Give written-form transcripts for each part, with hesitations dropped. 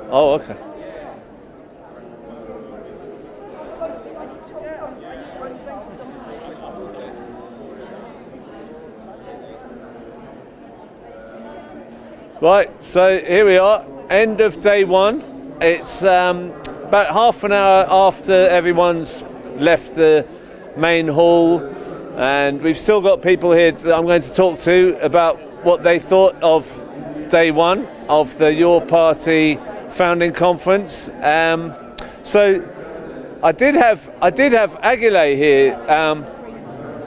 Oh, okay. Right, so here we are, end of day one. It's about half an hour after everyone's left the main hall, and we've still got people here that I'm going to talk to about what they thought of day one of the Your Party founding conference. So I did have Aguilé here.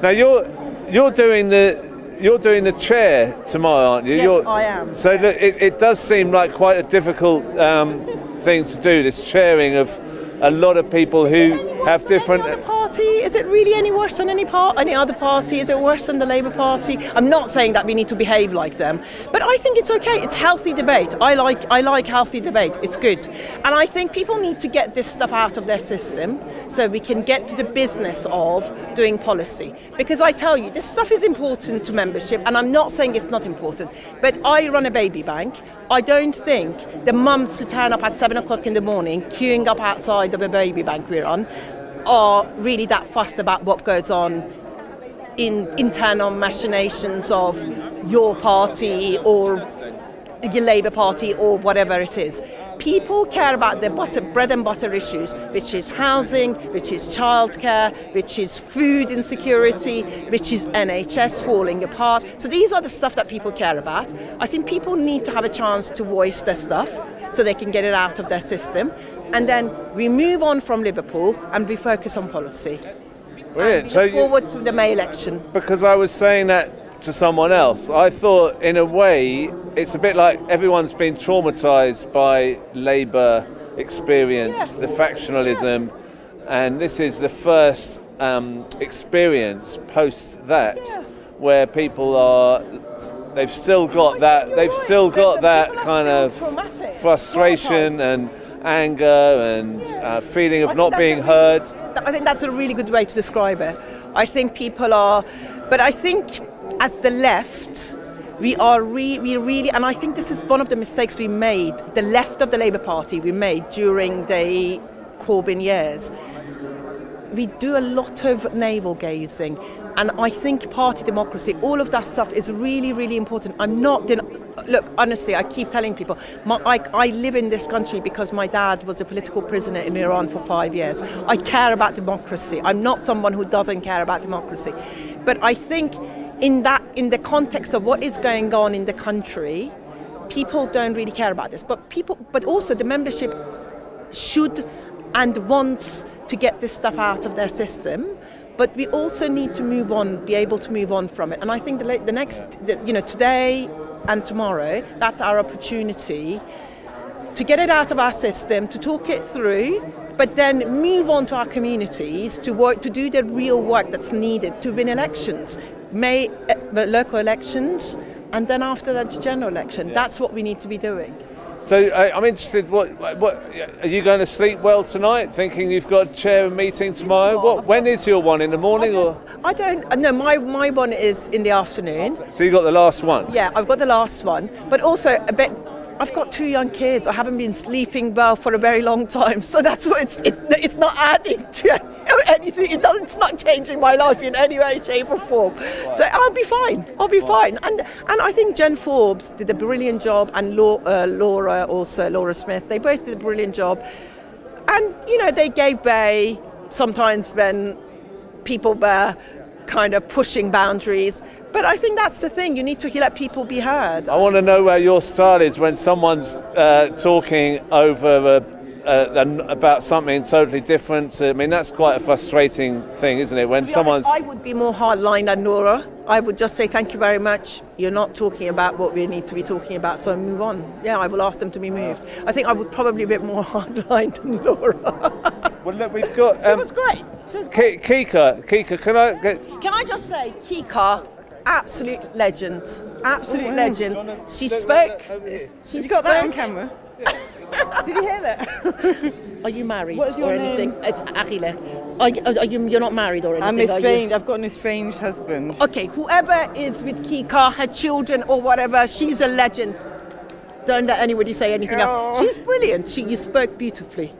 Now you're doing the chair tomorrow, aren't you? Yes, I am. So it does seem like quite a difficult thing to do, this chairing of a lot of people who have different... Any other party? Is it really any worse than any other party? Is it worse than the Labour Party? I'm not saying that we need to behave like them, but I think it's okay. It's healthy debate. I like healthy debate. It's good. And I think people need to get this stuff out of their system so we can get to the business of doing policy. Because I tell you, this stuff is important to membership, and I'm not saying it's not important, but I run a baby bank. I don't think the mums who turn up at 7 o'clock in the morning, queuing up outside of a baby bank we run, are really that fussed about what goes on in internal machinations of your party or your Labour Party or whatever it is. People care about their bread and butter issues, which is housing, which is childcare, which is food insecurity, which is NHS falling apart. So these are the stuff that people care about. I think people need to have a chance to voice their stuff so they can get it out of their system. And then we move on from Liverpool and we focus on policy. Brilliant. So forward to the May election. Because I was saying that to someone else, I thought in a way it's a bit like everyone's been traumatised by Labour experience, the factionalism, and this is the first experience post that where people are, they've still got that kind of frustration and anger and feeling of not being heard. I think that's a really good way to describe it. I think people are, but I think as the left, we really, and I think this is one of the mistakes we made, the left of the Labour Party we made during the Corbyn years. We do a lot of navel gazing, and I think party democracy, all of that stuff is really, really important. Look, honestly, I keep telling people, I live in this country because my dad was a political prisoner in Iran for 5 years. I care about democracy. I'm not someone who doesn't care about democracy. But I think in the context of what is going on in the country, people don't really care about this. But also the membership should and wants to get this stuff out of their system. But we also need to move on, be able to move on from it. And I think today and tomorrow, that's our opportunity to get it out of our system, to talk it through, but then move on to our communities to work, to do the real work that's needed to win elections, local elections, and then after that, the general election. Yeah. That's what we need to be doing. So I'm interested, what are you going to sleep well tonight, thinking you've got a chair meeting tomorrow? When is your one, in the morning? I don't know, my one is in the afternoon. So you got the last one? Yeah, I've got the last one, but also I've got 2 young kids. I haven't been sleeping well for a very long time, so that's what it's not adding to anything. It's not changing my life in any way, shape or form. So I'll be fine. And I think Jen Forbes did a brilliant job, and Laura Smith, they both did a brilliant job. And, they gave way sometimes when people were kind of pushing boundaries. But I think that's the thing, you need to let people be heard. I want to know where your style is when someone's talking over about something totally different. I mean, that's quite a frustrating thing, isn't it? When someone's... I would be more hardline than Nora. I would just say, thank you very much. You're not talking about what we need to be talking about, so move on. Yeah, I will ask them to be moved. I think I would probably be a bit more hardline than Nora. Well, look, we've got... She was great. Kika, Can I just say, Kika, absolute legend. She spoke... You got that on camera? Did you hear that? Are you married What is your or anything? name? It's Aguilé. You're not married or anything? I'm estranged. I've got an estranged husband. Okay, whoever is with Kika, her children or whatever, she's a legend. don't let anybody say anything Oh. else. She's brilliant. You spoke beautifully.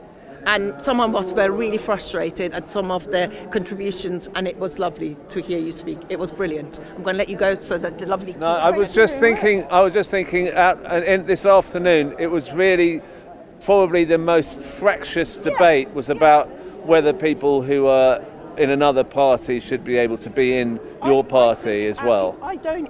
And someone was really frustrated at some of the contributions, and it was lovely to hear you speak. It was brilliant. I'm going to let you go so that the lovely... No, I was just thinking in this afternoon, it was really probably the most fractious debate was about whether people who are in another party should be able to be in your party as well. I don't...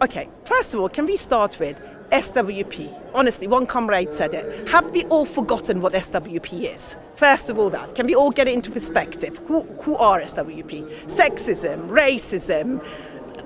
Okay, first of all, can we start with SWP? Honestly, one comrade said it. Have we all forgotten what SWP is? First of all, that. Can we all get it into perspective? Who are SWP? Sexism, racism,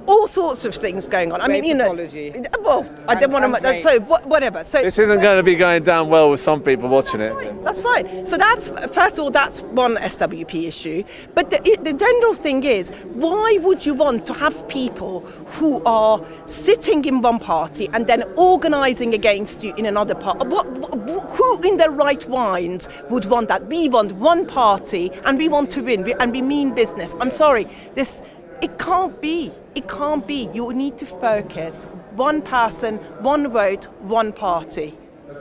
all sorts of things going on. I mean, you know... Apology. Well, I don't want to... So, whatever. So This isn't going to be going down well with some people watching it. That's fine. So that's, first of all, that's one SWP issue. But the general thing is, why would you want to have people who are sitting in one party and then organising against you in another party? Who in their right mind would want that? We want one party and we want to win and we mean business. I'm sorry, it can't be. It can't be. You need to focus. One person, one vote, one party.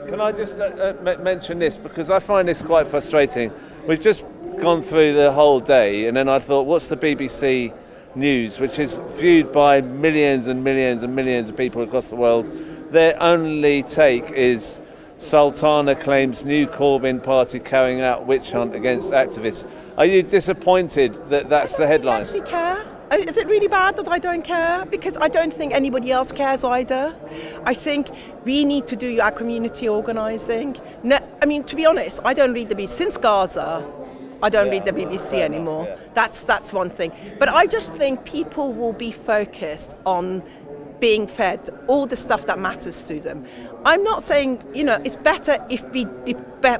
Can I just mention this, because I find this quite frustrating. We've just gone through the whole day, and then I thought, what's the BBC News, which is viewed by millions and millions and millions of people across the world? Their only take is Sultana claims new Corbyn party carrying out witch hunt against activists. Are you disappointed that that's the headline? I don't actually care. Is it really bad that I don't care? Because I don't think anybody else cares either. I think we need to do our community organising. No, I mean, to be honest, I don't read the BBC. Since Gaza, I don't read the BBC anymore. That's one thing. But I just think people will be focused on being fed all the stuff that matters to them. I'm not saying, it's better if we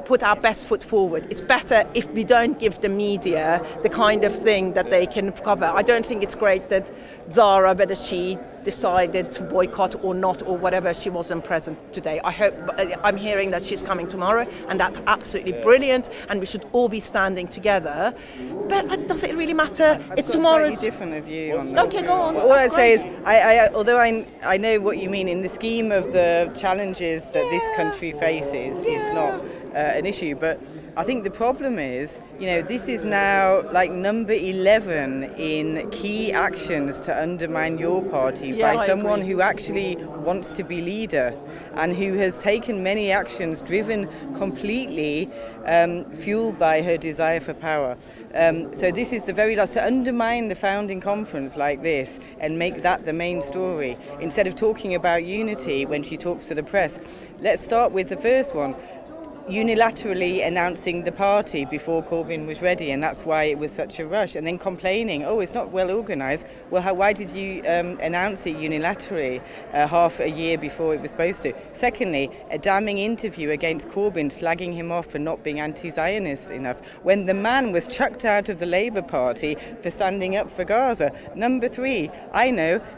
put our best foot forward. It's better if we don't give the media the kind of thing that they can cover. I don't think it's great that Zara, whether she decided to boycott or not or whatever, she wasn't present today. I'm hearing that she's coming tomorrow, and that's absolutely brilliant, and we should all be standing together. But does it really matter? It's tomorrow's... Different of you on that. Okay, go on. All I'd say is, although I know what you mean in the scheme of the challenges that this country faces, it's not an issue, but I think the problem is, this is now like number 11 in key actions to undermine your party by someone who actually wants to be leader and who has taken many actions driven completely fueled by her desire for power. So this is the very last, to undermine the founding conference like this and make that the main story instead of talking about unity when she talks to the press. Let's start with the first one. Unilaterally announcing the party before Corbyn was ready, and that's why it was such a rush, and then complaining, it's not well organised. Well, why did you announce it unilaterally half a year before it was supposed to? Secondly, a damning interview against Corbyn, slagging him off for not being anti-Zionist enough, when the man was chucked out of the Labour Party for standing up for Gaza. Number 3,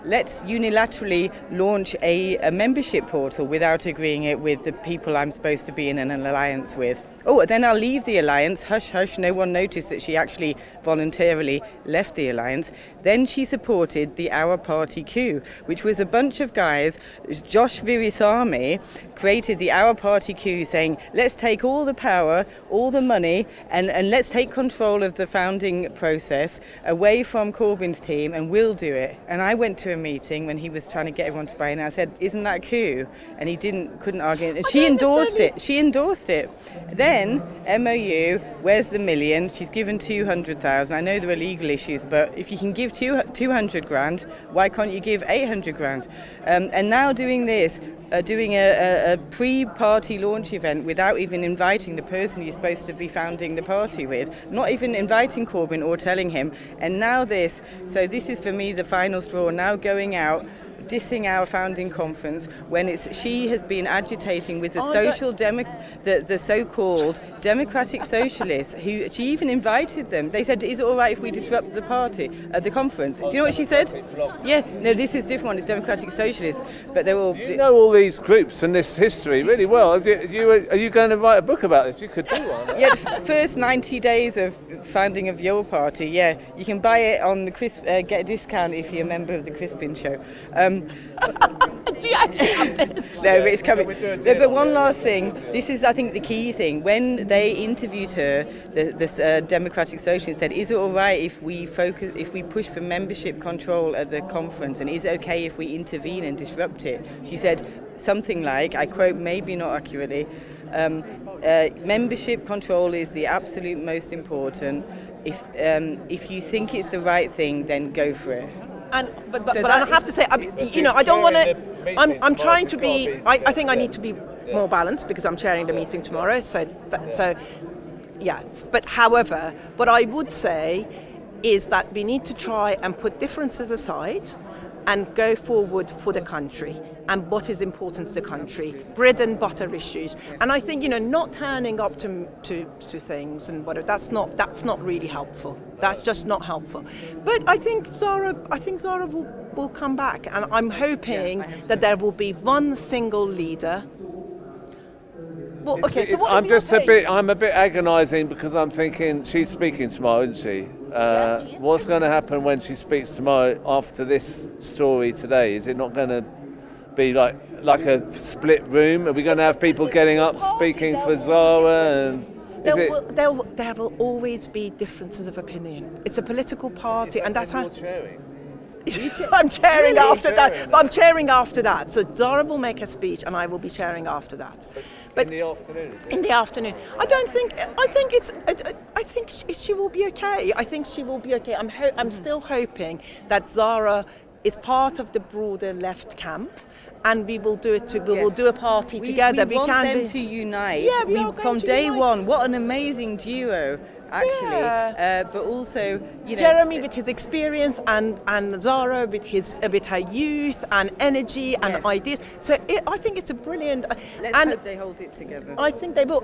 let's unilaterally launch a membership portal without agreeing it with the people I'm supposed to be in an alliance with. Then I'll leave the alliance. Hush, hush, no one noticed that she actually voluntarily left the alliance. Then she supported the Our Party coup, which was a bunch of guys. Josh Virisamy created the Our Party coup, saying, let's take all the power, all the money, and let's take control of the founding process away from Corbyn's team, and we'll do it. And I went to a meeting when he was trying to get everyone to buy in. I said, isn't that a coup? And he couldn't argue. And she endorsed it. Then MOU, where's the million? She's given 200,000. I know there are legal issues, but if you can give 200 grand, why can't you give 800 grand? And now doing this, doing a pre-party launch event without even inviting the person you're supposed to be founding the party with, not even inviting Corbyn or telling him, and now this. So this is for me the final straw, now going out dissing our founding conference when she has been agitating with the so-called democratic socialists, who she even invited them. They said, is it all right if we disrupt the party at the conference? Do you know what she said? Yeah, no, this is a different one. It's democratic socialists, but they're all... You know all these groups and this history really well. Are you going to write a book about this? You could do one. Yeah, the first 90 days of founding of your party, you can buy it on the get a discount if you're a member of the Crispin show. Do you actually have this? No, but it's coming. No, but one last thing. This is, I think, the key thing. When they interviewed her, this Democratic Socialist said, "Is it all right if we push for membership control at the conference, and is it okay if we intervene and disrupt it?" She said something like, I quote, maybe not accurately, "Membership control is the absolute most important. If you think it's the right thing, then go for it." But I have to say, I don't want to. I'm trying to be. I think I need to be more balanced because I'm chairing the meeting tomorrow. So yes. But however, what I would say is that we need to try and put differences aside and go forward for the country and what is important to the country, bread and butter issues. And I think, not turning up to things and whatever, that's not really helpful. That's just not helpful. But I think Zara will come back, and I'm hoping that there will be one single leader. Well, okay, so I'm a bit agonising because I'm thinking she's speaking tomorrow, isn't she? What's going to happen when she speaks tomorrow after this story today? Is it not going to be like a split room? Are we going to have people getting up speaking for Zara? And there will always be differences of opinion. It's a political party, and that's how. I'm chairing after that. But I'm chairing after that. So Zara will make a speech, and I will be chairing after that. But in the afternoon. In the afternoon. I think she will be okay. I think she will be okay. I'm still hoping that Zara is part of the broader left camp, and we will do it. We will do a party together. We want them to unite. Yeah, from day one. What an amazing duo. Actually, but also, Jeremy with his experience and Zara with her youth and energy and ideas. So I think it's a brilliant. Let's hope they hold it together. I think they will.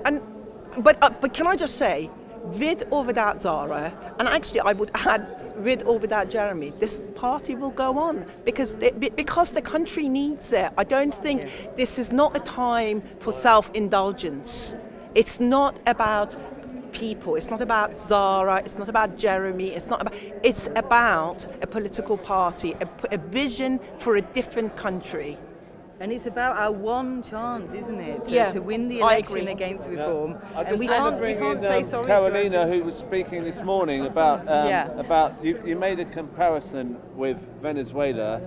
But can I just say, with or without Zara, and actually I would add with or without Jeremy, this party will go on because the country needs it. I don't think this is not a time for self-indulgence. It's not about people, it's not about Zara, it's not about Jeremy, it's about a political party, a vision for a different country. And it's about our one chance, isn't it, to win the I election agree. against reform. And we can't say sorry Carolina, who was speaking this morning about you made a comparison with Venezuela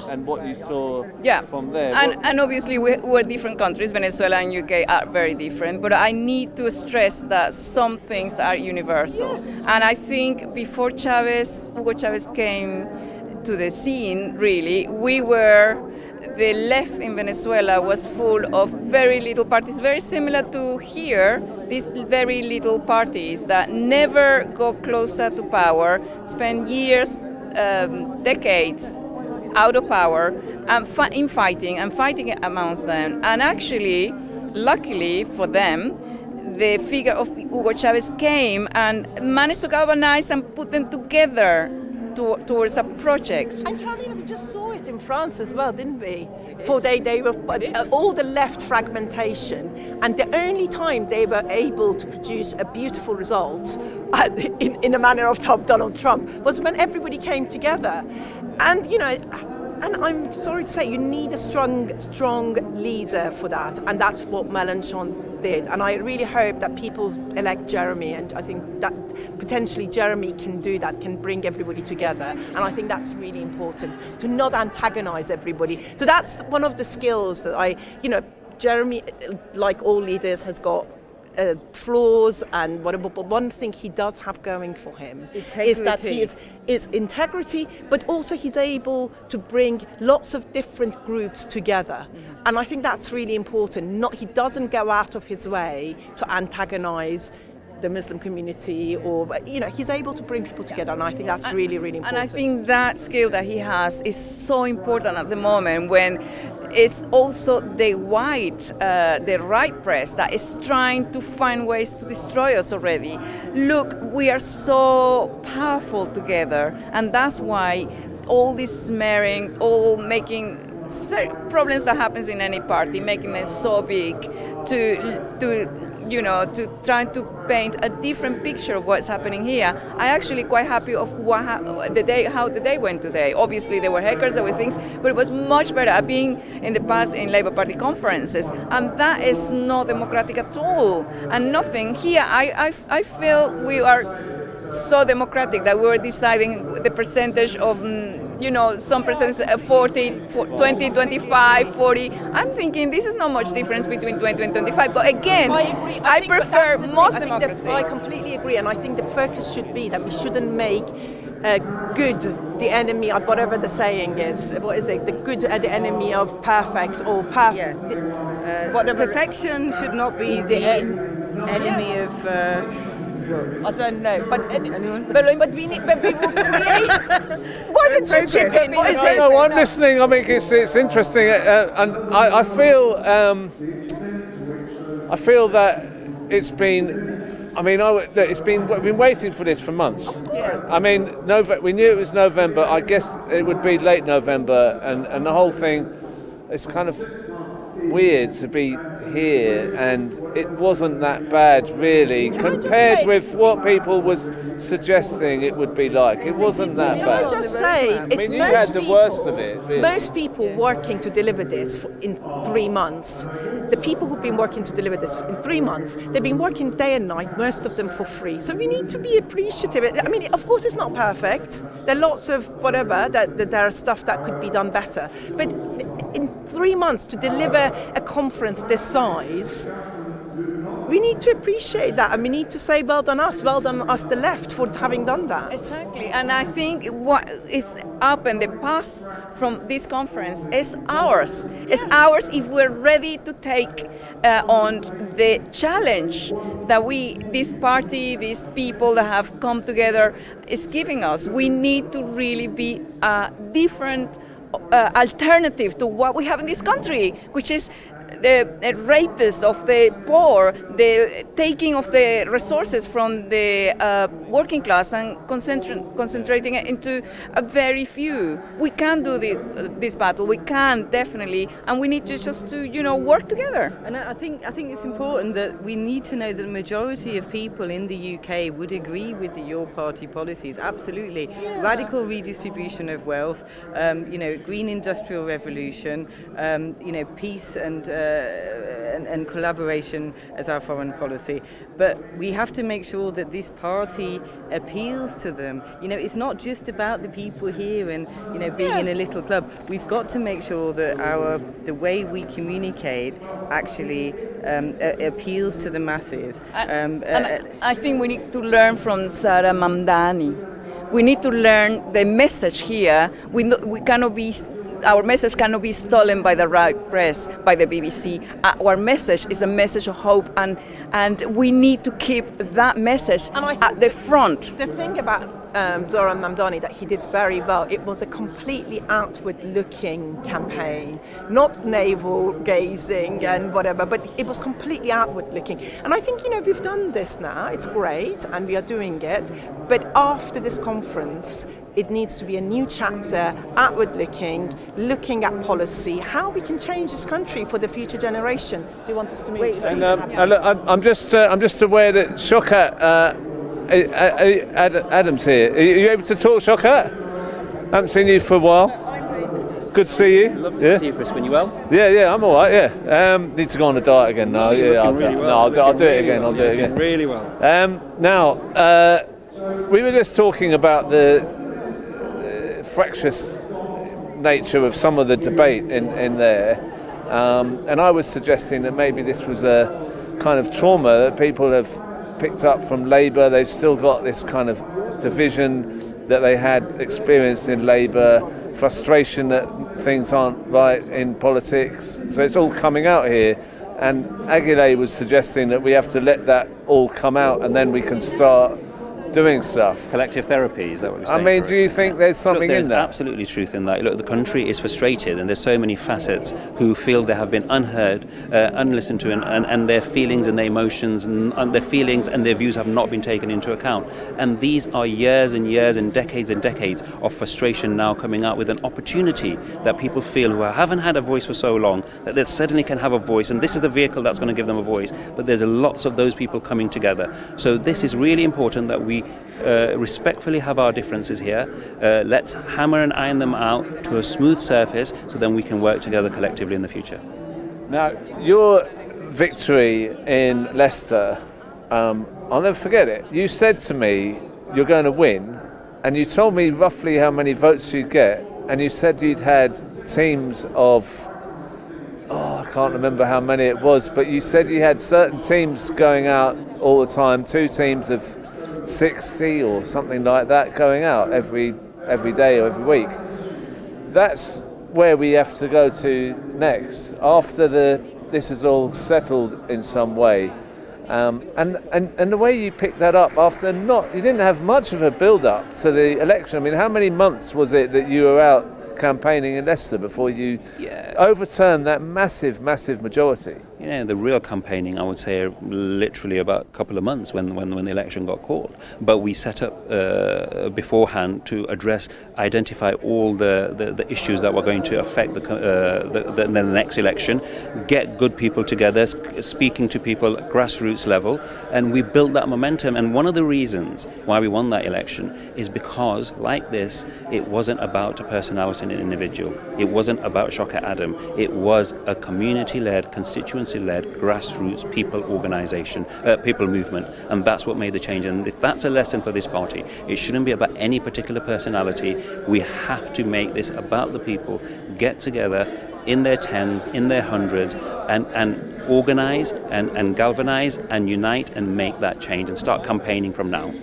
and what you saw from there. And obviously we're different countries. Venezuela and UK are very different, but I need to stress that some things are universal. Yes. And I think before Hugo Chavez came to the scene, really, the left in Venezuela was full of very little parties, very similar to here, these very little parties that never got closer to power, spent years, decades out of power and fighting amongst them. And actually, luckily for them, the figure of Hugo Chavez came and managed to galvanize and put them together towards a project. And Carolina, we just saw it in France as well, didn't we? For they were all the left fragmentation, and the only time they were able to produce a beautiful result in a manner of Donald Trump was when everybody came together. And and I'm sorry to say, you need a strong leader for that, and that's what Mélenchon did. And I really hope that people elect Jeremy, and I think that potentially Jeremy can do that, can bring everybody together. And I think that's really important, to not antagonize everybody. So that's one of the skills that Jeremy, like all leaders, has got flaws and whatever, but one thing he does have going for him is that he is integrity, but also he's able to bring lots of different groups together. Mm-hmm. And I think that's really important. He doesn't go out of his way to antagonize the Muslim community, or he's able to bring people together, and I think that's really, really important. And I think that skill that he has is so important at the moment, when it's also the right press that is trying to find ways to destroy us already. Look, we are so powerful together, and that's why all this smearing, all making problems that happens in any party, making them so big to try to paint a different picture of what's happening here. I actually quite happy of how the day went today. Obviously there were hackers, there were things, but it was much better. I've been in the past in Labour Party conferences, and that is not democratic at all. And nothing here. I feel we are so democratic that we were deciding the percentage of, some percentage 40, 20, 25, 40. I'm thinking this is not much difference between 20 and 25. But again, I agree. I prefer most democracy. I completely agree, and I think the focus should be that we shouldn't make good the enemy of whatever the saying is. What is it? The good the enemy of perfect, or perfect. Yeah. Whatever. Perfection should not be the enemy of. I don't know, but we need. But we will create. Why did you chip in? What is it? No, I'm listening. I mean, it's interesting, and I feel that it's been. I mean, we've been waiting for this for months. I mean, we knew it was November. I guess it would be late November, and the whole thing is kind of weird to be here, and it wasn't that bad really compared with what people was suggesting it would be like. It wasn't that Can bad. I just say, I mean, you had the worst of it. Really. Most people working to deliver this in 3 months, the people who've been working to deliver this in 3 months, they've been working day and night, most of them for free. So we need to be appreciative. I mean, of course it's not perfect. There are lots of whatever, that there are stuff that could be done better. But in 3 months to deliver a conference this size, we need to appreciate that, and we need to say well done us, the left, for having done that. Exactly, and I think what is up and the path from this conference is ours. It's ours if we're ready to take on the challenge that this party, these people that have come together is giving us. We need to really be a different alternative to what we have in this country, which is the rapists of the poor, the taking of the resources from the working class and concentrating it into a very few. We can do this battle. We can definitely, and we need to just work together. And I think it's important that we need to know that the majority of people in the UK would agree with your party policies. Absolutely, radical redistribution of wealth, green industrial revolution, peace and collaboration as our foreign policy. But we have to make sure that this party appeals to them. It's not just about the people here and being in a little club. We've got to make sure that the way we communicate actually appeals to the masses. And I think we need to learn from Sara Mamdani. We need to learn the message here. We cannot be. Our message cannot be stolen by the right press, by the BBC. Our message is a message of hope, and we need to keep that message at the front. The thing about Zoran Mamdani that he did very well, it was a completely outward-looking campaign, not navel-gazing and whatever, but it was completely outward-looking. And I think, we've done this now, it's great, and we are doing it, but after this conference, it needs to be a new chapter, outward-looking, looking at policy, how we can change this country for the future generation. Do you want us to move? And I'm just aware that Shaukat Adam's here. Are you able to talk, Shaukat? Haven't seen you for a while. Good to see you. Lovely to see you, Crispin. You well? Yeah, I'm all right. Yeah. Need to go on a diet again now. I'll do it again. I'll do it again. Really well. Now, we were just talking about the fractious nature of some of the debate in there, and I was suggesting that maybe this was a kind of trauma that people have picked up from Labour. They've still got this kind of division that they had experienced in Labour, frustration that things aren't right in politics. So it's all coming out here, and Aguilera was suggesting that we have to let that all come out, and then we can start doing stuff. Collective therapy, is that what you're I saying? mean, do you think there's something Look, in that? There's absolutely truth in that. Look, the country is frustrated, and there's so many facets who feel they have been unheard, unlistened to, and their feelings and their emotions and their feelings and their views have not been taken into account. And these are years and years and decades of frustration now coming out with an opportunity that people feel who haven't had a voice for so long, that they suddenly can have a voice, and this is the vehicle that's going to give them a voice. But there's lots of those people coming together. So this is really important that we respectfully have our differences here. Let's hammer and iron them out to a smooth surface so then we can work together collectively in the future. Now, your victory in Leicester, I'll never forget it. You said to me, you're going to win, and you told me roughly how many votes you'd get, and you said you'd had teams of, I can't remember how many it was, but you said you had certain teams going out all the time, 2 teams of 60 or something like that going out every day or every week. That's where we have to go to next after this is all settled in some way, and the way you picked that up after you didn't have much of a build up to the election. I mean, how many months was it that you were out campaigning in Leicester before you overturned that massive majority? Yeah, the real campaigning, I would say, literally about a couple of months when the election got called. But we set up beforehand to identify all the issues that were going to affect the next election, get good people together, speaking to people at grassroots level, and we built that momentum. And one of the reasons why we won that election is because, like this, it wasn't about a personality in an individual. It wasn't about Shocker Adam. It was a community-led, constituency-led, grassroots people organization, people movement, and that's what made the change. And if that's a lesson for this party, it shouldn't be about any particular personality. We have to make this about the people, get together in their tens, in their hundreds, and organize and galvanize and unite and make that change and start campaigning from now.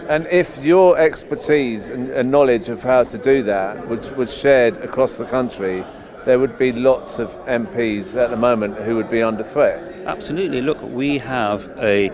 And if your expertise and knowledge of how to do that was shared across the country, there would be lots of MPs at the moment who would be under threat. Absolutely. Look, we have a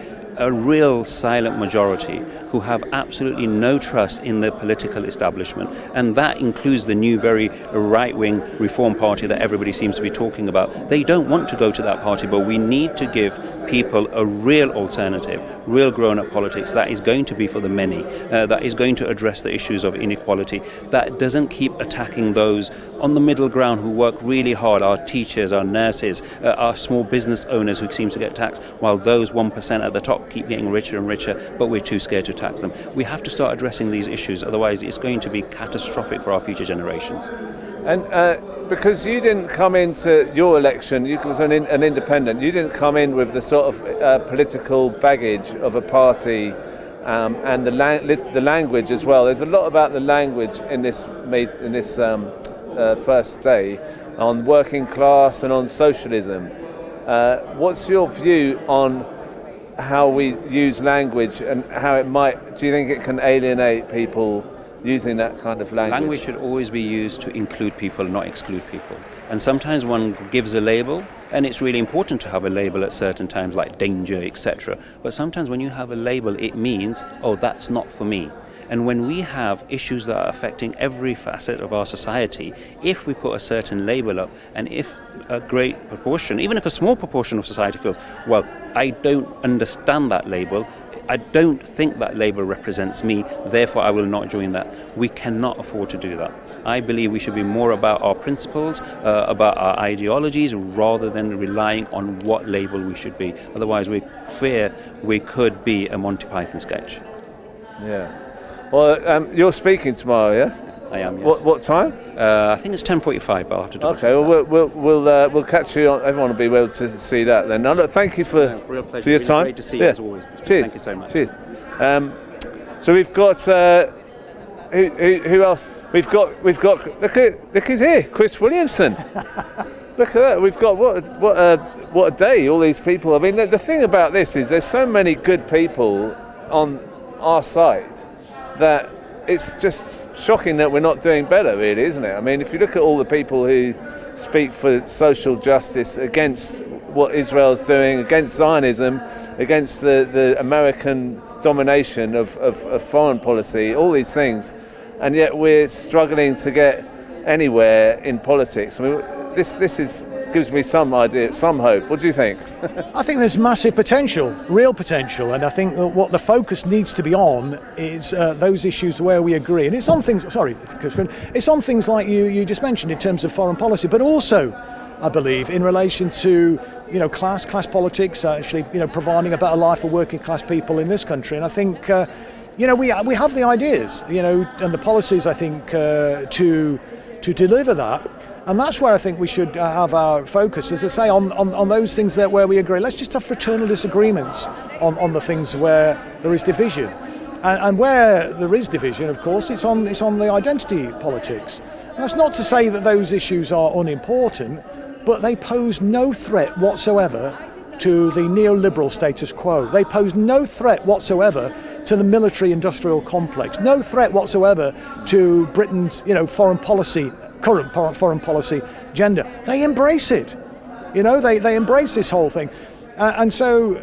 real silent majority who have absolutely no trust in the political establishment, and that includes the new very right-wing Reform Party that everybody seems to be talking about. They don't want to go to that party, but we need to give people a real alternative, real grown-up politics that is going to be for the many, that is going to address the issues of inequality, that doesn't keep attacking those on the middle ground who work really hard, our teachers, our nurses, our small business owners who seem to get taxed, while those 1% at the top keep getting richer and richer, but we're too scared to tax them. We have to start addressing these issues, otherwise it's going to be catastrophic for our future generations. And because you didn't come into your election, you was an independent, you didn't come in with the sort of political baggage of a party, and the language as well. There's a lot about the language in this first day on working class and on socialism. What's your view on how we use language and how it might, do you think it can alienate people using that kind of language? Language should always be used to include people, not exclude people. And sometimes one gives a label, and it's really important to have a label at certain times, like danger, etc. But sometimes when you have a label, it means, oh, that's not for me. And when we have issues that are affecting every facet of our society, if we put a certain label up, and if a great proportion, even if a small proportion of society feels, well, I don't understand that label, I don't think that label represents me, therefore I will not join that. We cannot afford to do that. I believe we should be more about our principles, about our ideologies, rather than relying on what label we should be. Otherwise, we fear we could be a Monty Python sketch. Yeah. Well, you're speaking tomorrow, yeah? I am, yes. What time? I think it's 10:45, but I'll have to double check. Okay, well, we'll catch you on, everyone will be able to see that then. Now, look, thank you for your time. Great to see you as always. Cheers. Thank you so much. Cheers. So we've got, who else? We've got, look who's here, Chris Williamson. Look at that, we've got, what a day, all these people. I mean, the thing about this is there's so many good people on our side that it's just shocking that we're not doing better, really, isn't it? I mean, if you look at all the people who speak for social justice against what Israel's doing, against Zionism, against the American domination of foreign policy, all these things, and yet we're struggling to get anywhere in politics. I mean, this gives me some idea, some hope. What do you think? I think there's massive potential, real potential, and I think that what the focus needs to be on is those issues where we agree. And it's on things, sorry, Crispin, it's on things like you just mentioned in terms of foreign policy, but also, I believe, in relation to class politics, actually providing a better life for working class people in this country. And I think we have the ideas, and the policies, I think, to deliver that. And that's where I think we should have our focus, as I say, on those things that where we agree. Let's just have fraternal disagreements on the things where there is division. And where there is division, of course, it's on the identity politics. And that's not to say that those issues are unimportant, but they pose no threat whatsoever to the neoliberal status quo. They pose no threat whatsoever to the military-industrial complex, no threat whatsoever to Britain's foreign policy, current foreign policy agenda. They embrace it. They embrace this whole thing. And so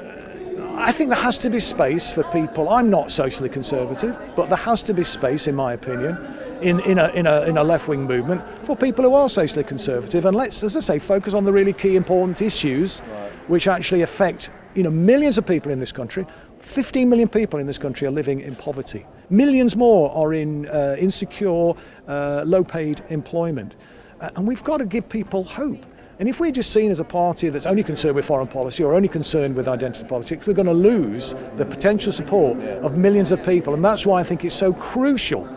I think there has to be space for people. I'm not socially conservative, but there has to be space, in my opinion, in a left-wing movement for people who are socially conservative. And let's, as I say, focus on the really key important issues which actually affect millions of people in this country. 15 million people in this country are living in poverty. Millions more are in insecure, low-paid employment. And we've got to give people hope. And if we're just seen as a party that's only concerned with foreign policy or only concerned with identity politics, we're going to lose the potential support of millions of people. And that's why I think it's so crucial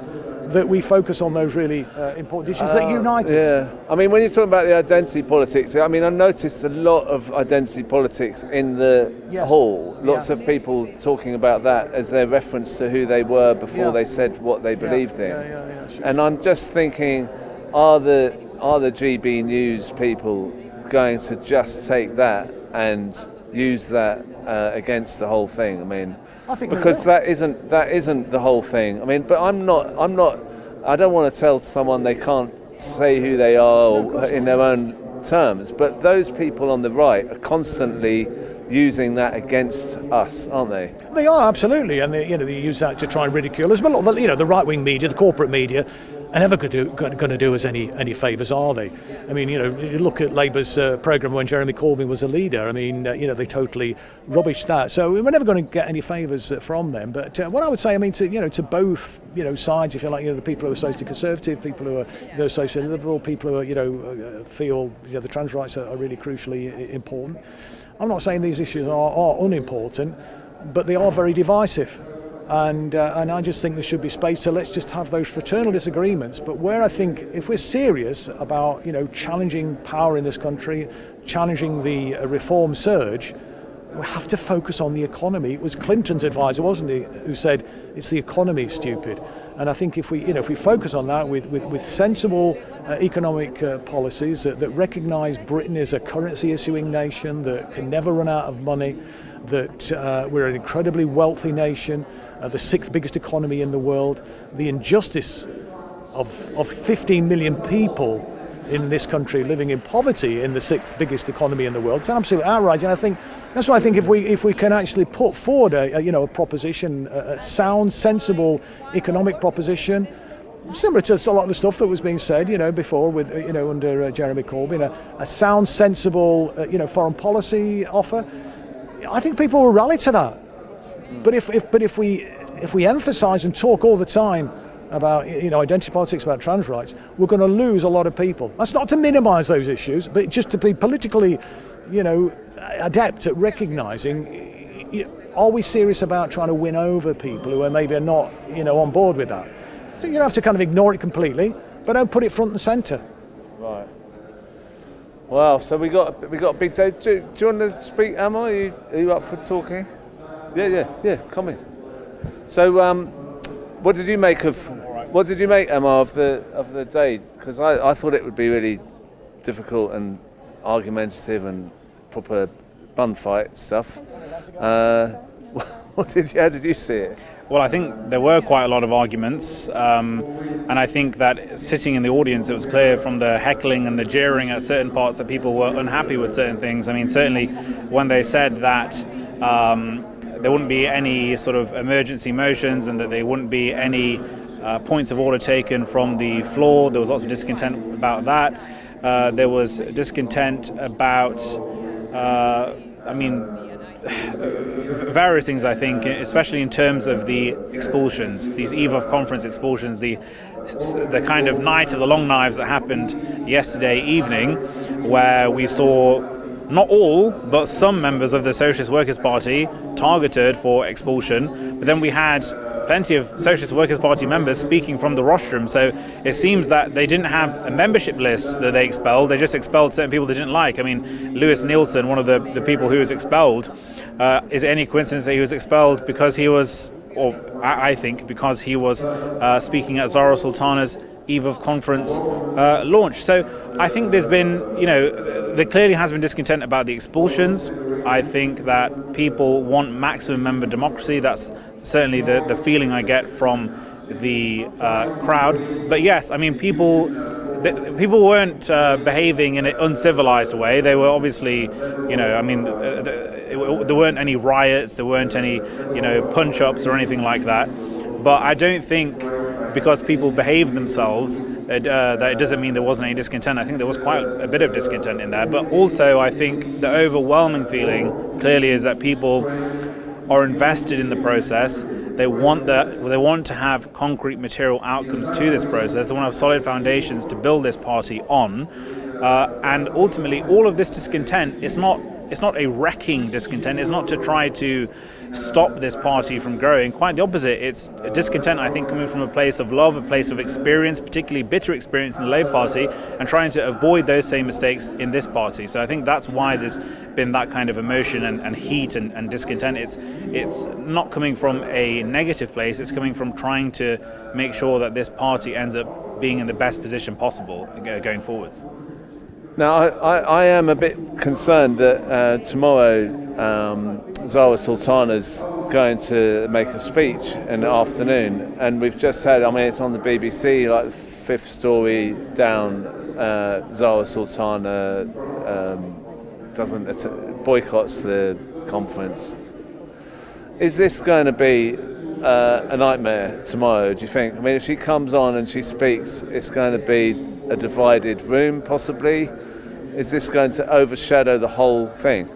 that we focus on those really important issues that unite us. Yeah, I mean, when you're talking about the identity politics, I mean, I noticed a lot of identity politics in the hall. Lots of people talking about that as their reference to who they were before they said what they believed in. Sure. And I'm just thinking, are the GB News people going to just take that and use that against the whole thing? I mean, because that isn't the whole thing. I mean, but I don't want to tell someone they can't say who they are in their own terms, but those people on the right are constantly using that against us, aren't they? They are, absolutely, and they use that to try and ridicule us. But the right-wing media, the corporate media, are never going to do us any favours, are they? I mean, you look at Labour's programme when Jeremy Corbyn was a leader. I mean, they totally rubbished that. So we're never going to get any favours from them. But what I would say, I mean, to both sides, if you like, the people who are socially conservative, people who are socially liberal, people who are feel the trans rights are really crucially important. I'm not saying these issues are unimportant, but they are very divisive. And I just think there should be space, so let's just have those fraternal disagreements. But where I think if we're serious about challenging power in this country, challenging the reform surge, we have to focus on the economy. It was Clinton's advisor, wasn't he, who said it's the economy, stupid. And I think if we focus on that with sensible economic policies that recognise Britain as a currency issuing nation that can never run out of money, that we're an incredibly wealthy nation, the sixth biggest economy in the world, the injustice of 15 million people in this country living in poverty in the sixth biggest economy in the world. It's an absolute outrage, and I think that's why I think if we can actually put forward a proposition, a sound, sensible economic proposition, similar to a lot of the stuff that was being said, before with under Jeremy Corbyn, a sound, sensible, foreign policy offer, I think people will rally to that. But if we emphasise and talk all the time about identity politics, about trans rights, we're going to lose a lot of people. That's not to minimise those issues, but just to be politically, adept at recognising, are we serious about trying to win over people who are maybe not, on board with that? So you don't have to kind of ignore it completely, but don't put it front and centre. Right. Wow. So we got a big day. Do you want to speak, Emma? Are you up for talking? Yeah. Come in. So, what did you make, Emma, of the day? Because I thought it would be really difficult and argumentative and proper bun fight stuff. How did you see it? Well, I think there were quite a lot of arguments, and I think that sitting in the audience, it was clear from the heckling and the jeering at certain parts that people were unhappy with certain things. I mean, certainly when they said that there wouldn't be any sort of emergency motions and that there wouldn't be any points of order taken from the floor, there was lots of discontent about that. There was discontent about, various things, I think, especially in terms of the expulsions, these eve of conference expulsions, the kind of night of the long knives that happened yesterday evening, where we saw not all, but some members of the Socialist Workers' Party targeted for expulsion. But then we had plenty of Socialist Workers' Party members speaking from the rostrum. So it seems that they didn't have a membership list that they expelled. They just expelled certain people they didn't like. I mean, Lewis Nielsen, one of the people who was expelled, is it any coincidence that he was expelled because he was, or I think because he was speaking at Zara Sultana's eve of conference launch. So I think there's been, there clearly has been discontent about the expulsions. I think that people want maximum member democracy. That's certainly the feeling I get from the crowd. But yes, I mean, people weren't behaving in an uncivilized way. They were obviously, there weren't any riots, there weren't any, punch-ups or anything like that. But I don't think because people behaved themselves that it doesn't mean there wasn't any discontent. I think there was quite a bit of discontent in there. But also I think the overwhelming feeling clearly is that people are invested in the process. They want to have concrete material outcomes to this process. They want to have solid foundations to build this party on. And ultimately all of this discontent, it's not a wrecking discontent. It's not to try to stop this party from growing. Quite the opposite. It's a discontent, I think, coming from a place of love, a place of experience, particularly bitter experience in the Labour Party, and trying to avoid those same mistakes in this party. So I think that's why there's been that kind of emotion and heat and discontent. It's not coming from a negative place. It's coming from trying to make sure that this party ends up being in the best position possible going forwards. Now, I am a bit concerned that tomorrow Zara Sultana's going to make a speech in the afternoon, and we've just had, it's on the BBC, like the fifth story down, Zara Sultana boycotts the conference. Is this going to be a nightmare tomorrow, do you think? If she comes on and she speaks, it's going to be a divided room, possibly? Is this going to overshadow the whole thing?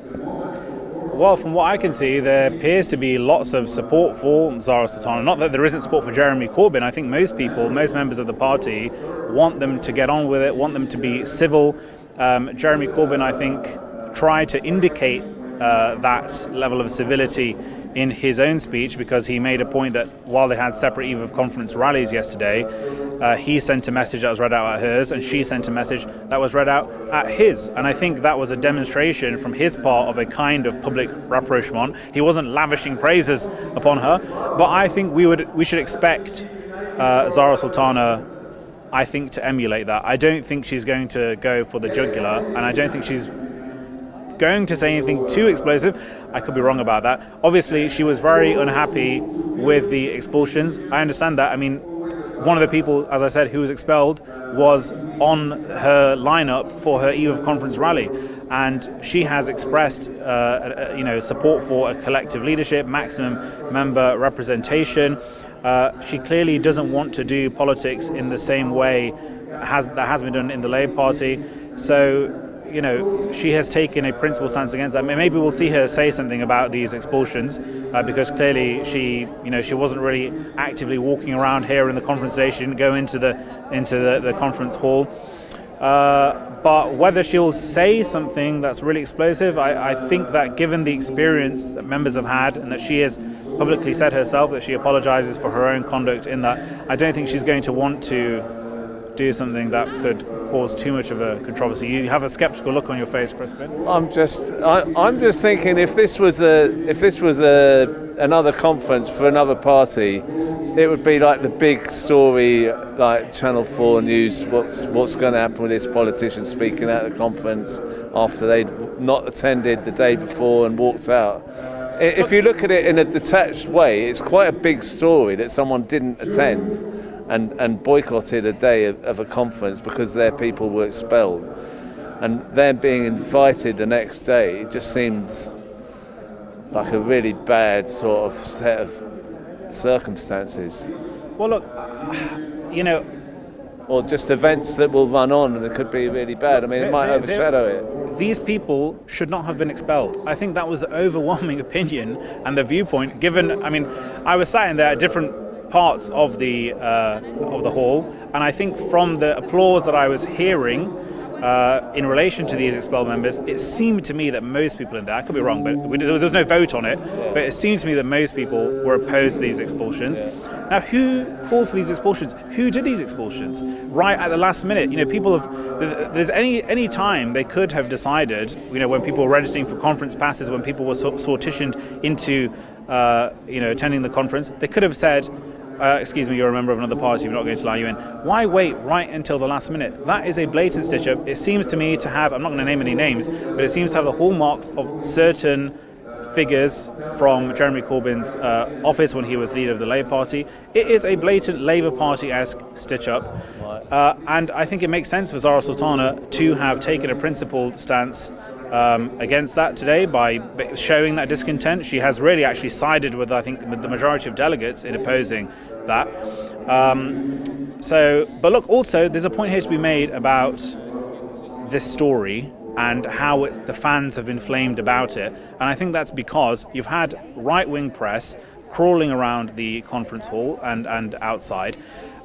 Well, from what I can see, there appears to be lots of support for Zara Sultana. Not that there isn't support for Jeremy Corbyn. I think most members of the party want them to get on with it, want them to be civil. Jeremy Corbyn, I think, tried to indicate that level of civility in his own speech, because he made a point that while they had separate eve of conference rallies yesterday, he sent a message that was read out at hers, and she sent a message that was read out at his. And I think that was a demonstration from his part of a kind of public rapprochement. He wasn't lavishing praises upon her, but I think we should expect Zara Sultana, I think, to emulate that. I don't think she's going to go for the jugular, and I don't think she's going to say anything too explosive. I could be wrong about that. Obviously, she was very unhappy with the expulsions. I understand that. One of the people, as I said, who was expelled was on her lineup for her eve of conference rally, and she has expressed, support for a collective leadership, maximum member representation. She clearly doesn't want to do politics in the same way that has been done in the Labour Party. So, she has taken a principled stance against that. Maybe we'll see her say something about these expulsions, because clearly she wasn't really actively walking around here in the conference station. She didn't go into the conference hall. But whether she'll say something that's really explosive, I think that given the experience that members have had, and that she has publicly said herself that she apologises for her own conduct in that, I don't think she's going to want to do something that could cause too much of a controversy. You have a sceptical look on your face, Crispin. I'm just thinking, if this was another conference for another party, it would be like the big story, like Channel 4 News. What's going to happen with this politician speaking at the conference after they'd not attended the day before and walked out? if you look at it in a detached way, it's quite a big story that someone didn't attend and boycotted a day of a conference because their people were expelled. And then being invited the next day, it just seems like a really bad sort of set of circumstances. Well, look, or just events that will run on and it could be really bad. I mean, it might overshadow it. These people should not have been expelled. I think that was the overwhelming opinion and the viewpoint given. I mean, I was sat in there at different parts of the hall, and I think from the applause that I was hearing in relation to these expelled members, it seemed to me that most people in there, I could be wrong, but there was no vote on it, but it seemed to me that most people were opposed to these expulsions. Now, who called for these expulsions? Who did these expulsions? Right at the last minute, people have. There's any time they could have decided. When people were registering for conference passes, when people were sortitioned into, attending the conference, they could have said, excuse me, you're a member of another party, we're not going to allow you in. Why wait right until the last minute? That is a blatant stitch-up. It seems to me to have, I'm not going to name any names, but it seems to have the hallmarks of certain figures from Jeremy Corbyn's office when he was leader of the Labour Party. It is a blatant Labour Party-esque stitch-up. And I think it makes sense for Zara Sultana to have taken a principled stance against that today by showing that discontent. She has really actually sided with, I think, with the majority of delegates in opposing that. But look, also, there's a point here to be made about this story and how the fans have inflamed about it. And I think that's because you've had right-wing press crawling around the conference hall and outside.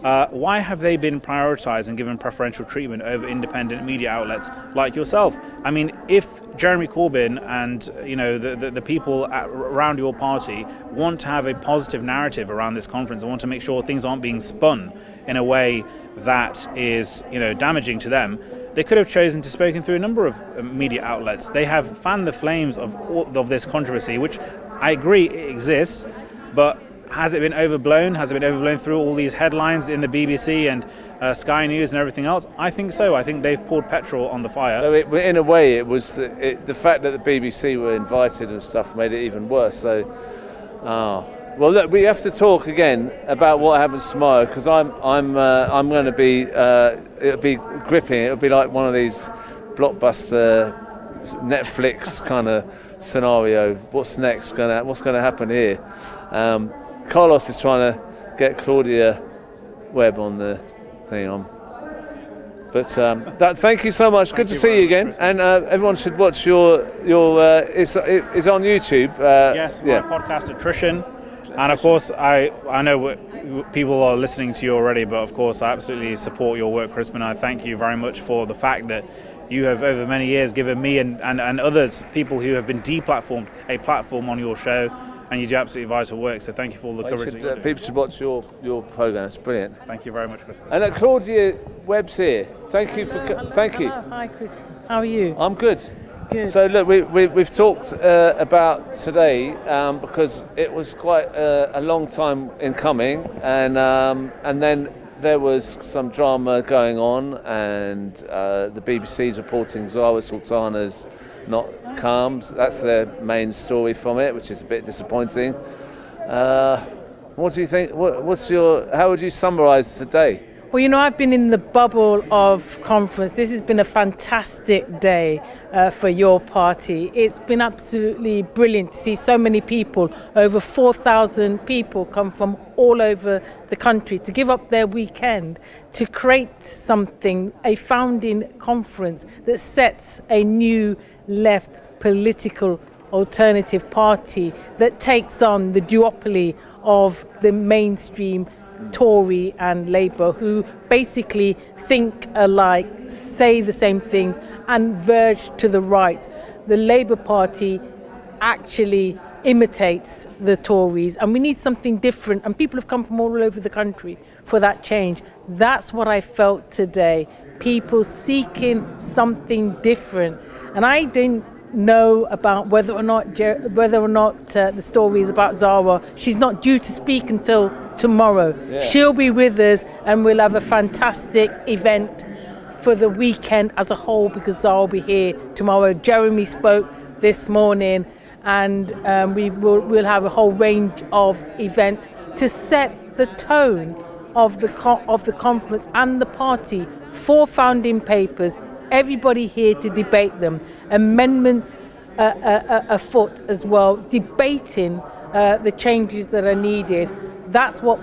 Why have they been prioritised and given preferential treatment over independent media outlets like yourself? I mean, if Jeremy Corbyn and the people around your party want to have a positive narrative around this conference and want to make sure things aren't being spun in a way that is damaging to them, they could have chosen to spoken through a number of media outlets. They have fanned the flames of this controversy, which I agree it exists, but has it been overblown? Has it been overblown through all these headlines in the BBC and Sky News and everything else? I think so. I think they've poured petrol on the fire. So in a way, it was the fact that the BBC were invited and stuff made it even worse. So, well, look, we have to talk again about what happens tomorrow because I'm going to be it'll be gripping. It'll be like one of these blockbuster Netflix kind of scenario. What's next? What's going to happen here? Carlos is trying to get Claudia Webb on the thing on. But thank you so much. Good to see you again. And everyone should watch your it's on YouTube. Yes, my podcast Attrition. And of course, I know people are listening to you already, but of course, I absolutely support your work, Crispin. I thank you very much for the fact that you have over many years given me and others, people who have been deplatformed, a platform on your show, and you do absolutely vital work. So thank you for all the coverage. People should watch your programme. It's brilliant. Thank you very much, Crispin. And Claudia Webb's here. Thank you thank you. Hi, Chris. How are you? I'm good. Good. So look, we've talked about today because it was quite a long time in coming, and then there was some drama going on, and the BBC's reporting Zara Sultana's not calm. That's their main story from it, which is a bit disappointing. What do you think? How would you summarise today? Well, I've been in the bubble of conference. This has been a fantastic day for your party. It's been absolutely brilliant to see so many people, over 4,000 people come from all over the country to give up their weekend to create something, a founding conference that sets a new left political alternative party that takes on the duopoly of the mainstream Tory and Labour, who basically think alike, say the same things and verge to the right. The Labour Party actually imitates the Tories, and we need something different, and people have come from all over the country for that change. That's what I felt today, people seeking something different. And I didn't know about whether or not the story is about Zara. She's not due to speak until tomorrow. Yeah. She'll be with us, and we'll have a fantastic event for the weekend as a whole because Zara will be here tomorrow. Jeremy spoke this morning, and we'll have a whole range of events to set the tone of the conference and the party. 4 founding papers, everybody here to debate them, amendments afoot as well, debating the changes that are needed. That's what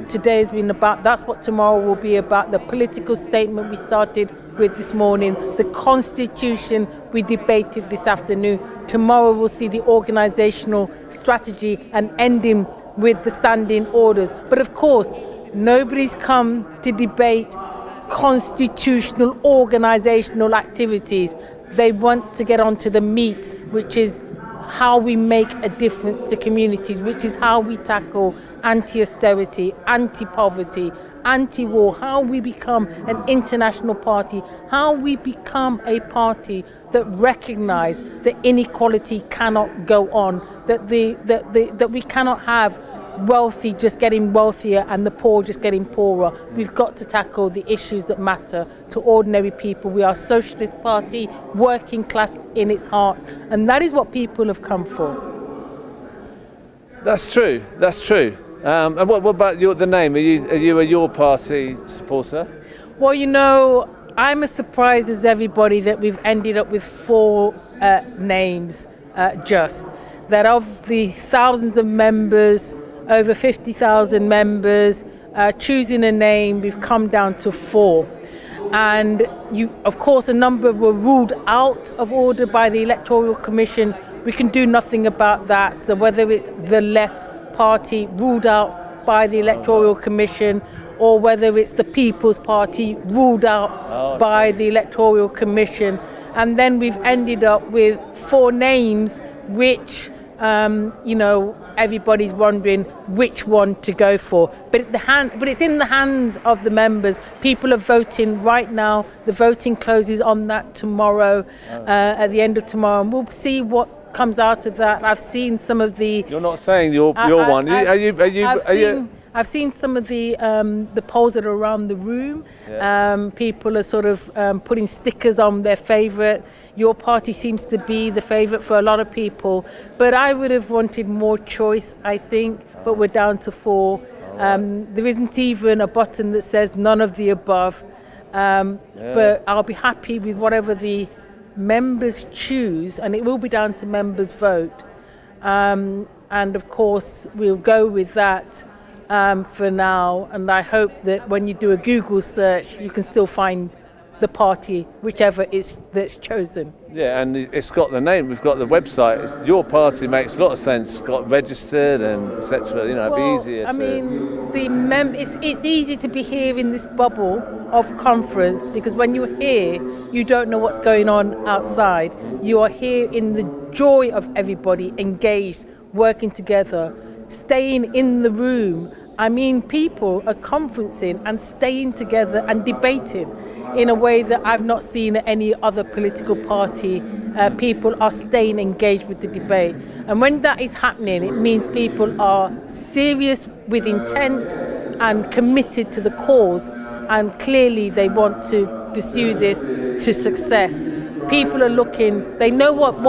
today has been about. That's what tomorrow will be about. The political statement we started with this morning, the constitution we debated this afternoon. Tomorrow we'll see the organisational strategy and ending with the standing orders. But of course, nobody's come to debate constitutional organisational activities. They want to get onto the meat, which is how we make a difference to communities, which is how we tackle anti-austerity, anti-poverty, anti-war, how we become an international party, how we become a party that recognise that inequality cannot go on, that we cannot have wealthy just getting wealthier and the poor just getting poorer. We've got to tackle the issues that matter to ordinary people. We are a socialist party, working class in its heart, and that is what people have come for. That's true. And what about the name? Are you a Your Party supporter? Well, you know, I'm as surprised as everybody that we've ended up with 4 names, just that of the thousands of members, over 50,000 members, choosing a name, we've come down to 4. And of course, a number were ruled out of order by the Electoral Commission. We can do nothing about that. So whether it's the Left Party ruled out by the Electoral Commission, or whether it's the People's Party ruled out by the Electoral Commission. And then we've ended up with 4 names which, everybody's wondering which one to go for. But it's in the hands of the members. People are voting right now. The voting closes on that tomorrow, at the end of tomorrow. And we'll see what comes out of that. I've seen some of the... You're not saying you're one. I've seen some of the polls that are around the room. Yeah. People are sort of putting stickers on their favourite. Your party seems to be the favourite for a lot of people. But I would have wanted more choice, I think. But we're down to 4. There isn't even a button that says none of the above. But I'll be happy with whatever the members choose, and it will be down to members' vote. And of course, we'll go with that for now. And I hope that when you do a Google search, you can still find the party, whichever that's chosen. Yeah, and it's got the name. We've got the website. Your Party makes a lot of sense. It's got registered and etc. It'd be easier. It's easy to be here in this bubble of conference, because when you're here, you don't know what's going on outside. You are here in the joy of everybody engaged, working together, staying in the room. People are conferencing and staying together and debating in a way that I've not seen at any other political party. People are staying engaged with the debate. And when that is happening, it means people are serious with intent and committed to the cause. And clearly they want to pursue this to success. People are looking, they know what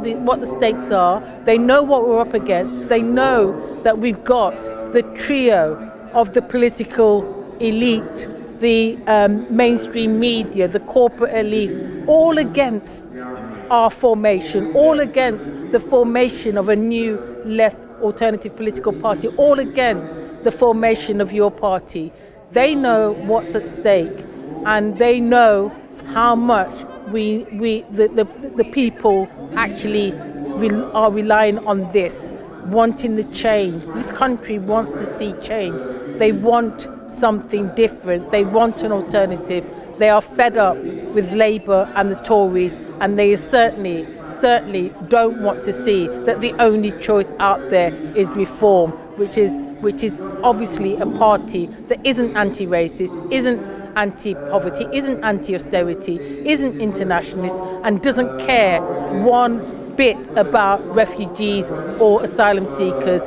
the stakes are, they know what we're up against, they know that we've got the trio of the political elite, the mainstream media, the corporate elite, all against our formation, all against the formation of a new left alternative political party, all against the formation of your party. They know what's at stake, and they know how much the people actually are relying on this, wanting the change. This country wants to see change. They want something different. They want an alternative. They are fed up with Labour and the Tories, and they certainly don't want to see that the only choice out there is reform, which is obviously a party that isn't anti-racist, isn't anti-poverty, isn't anti-austerity, isn't internationalist, and doesn't care one bit about refugees or asylum seekers.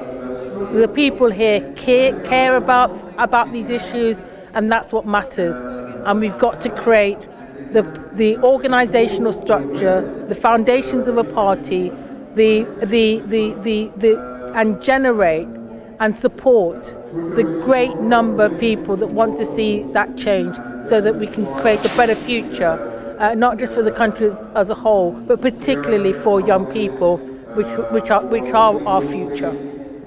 The people here care about these issues, and that's what matters. And we've got to create the organisational structure, the foundations of a party and generate and support the great number of people that want to see that change, so that we can create a better future, not just for the country as a whole, but particularly for young people, which are our future.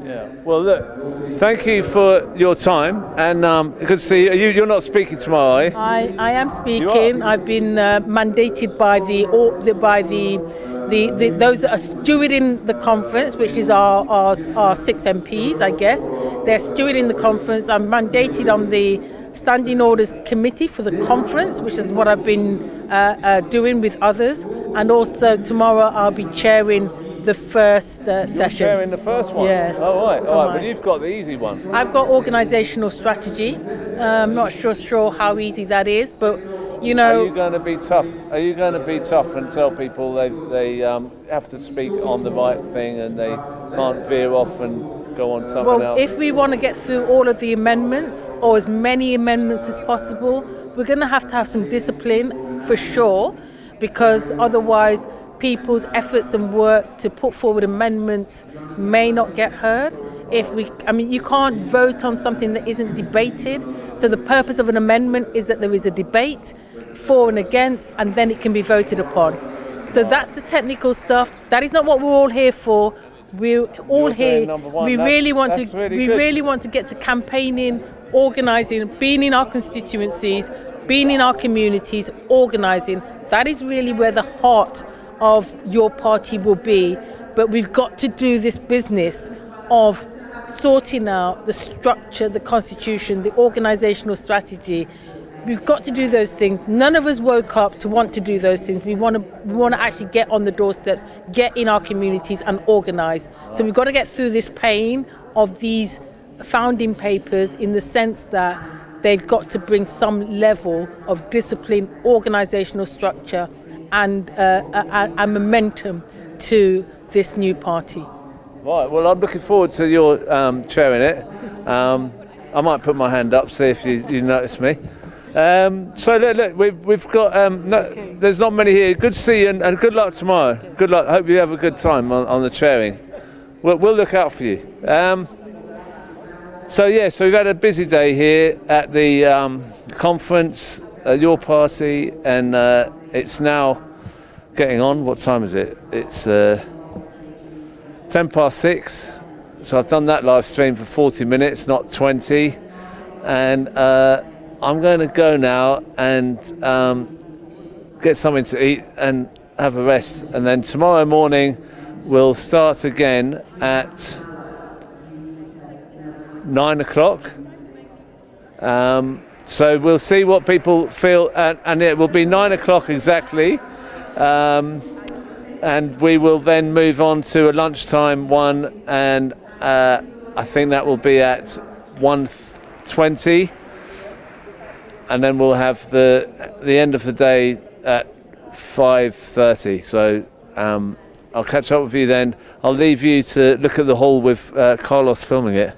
Yeah. Well, look, thank you for your time, and good to see you. You're not speaking tomorrow, are you? I am speaking. I've been mandated by those that are stewarding the conference, which is our 6 MPs, I guess. They're stewarding the conference. I'm mandated on the Standing Orders Committee for the conference, which is what I've been doing with others. And also tomorrow I'll be chairing the first session. Chairing the first one? Yes. All right. Well, you've got the easy one. I've got organisational strategy. I'm not sure how easy that is, but you know. Are you going to be tough? Are you going to be tough and tell people they have to speak on the right thing and they can't veer off and go on something else? If we want to get through all of the amendments, or as many amendments as possible, we're going to have some discipline for sure, because otherwise people's efforts and work to put forward amendments may not get heard. You can't vote on something that isn't debated. So the purpose of an amendment is that there is a debate for and against, and then it can be voted upon. So that's the technical stuff. That is not what we're all here for. We're all here. We really want to get to campaigning, organising, being in our constituencies, being in our communities, organising. That is really where the heart of your party will be. But we've got to do this business of sorting out the structure, the constitution, the organisational strategy. We've got to do those things. None of us woke up to want to do those things. We want to actually get on the doorsteps, get in our communities and organise. So we've got to get through this pain of these founding papers, in the sense that they've got to bring some level of discipline, organisational structure and momentum to this new party. Right, well, I'm looking forward to your chairing it. I might put my hand up, see if you notice me. So look, we've got, there's not many here. Good to see you, and good luck tomorrow. Good luck. Hope you have a good time on the chairing. We'll look out for you. So we've had a busy day here at the conference, your party, and it's now getting on. What time is it? It's 6:10. So I've done that live stream for 40 minutes, not 20. And I'm going to go now and get something to eat and have a rest. And then tomorrow morning we'll start again at 9 o'clock. So we'll see what people feel, and it will be 9 o'clock exactly. And we will then move on to a lunchtime one, and I think that will be at 1:20, and then we'll have the end of the day at 5:30. So I'll catch up with you then. I'll leave you to look at the hall with Carlos filming it.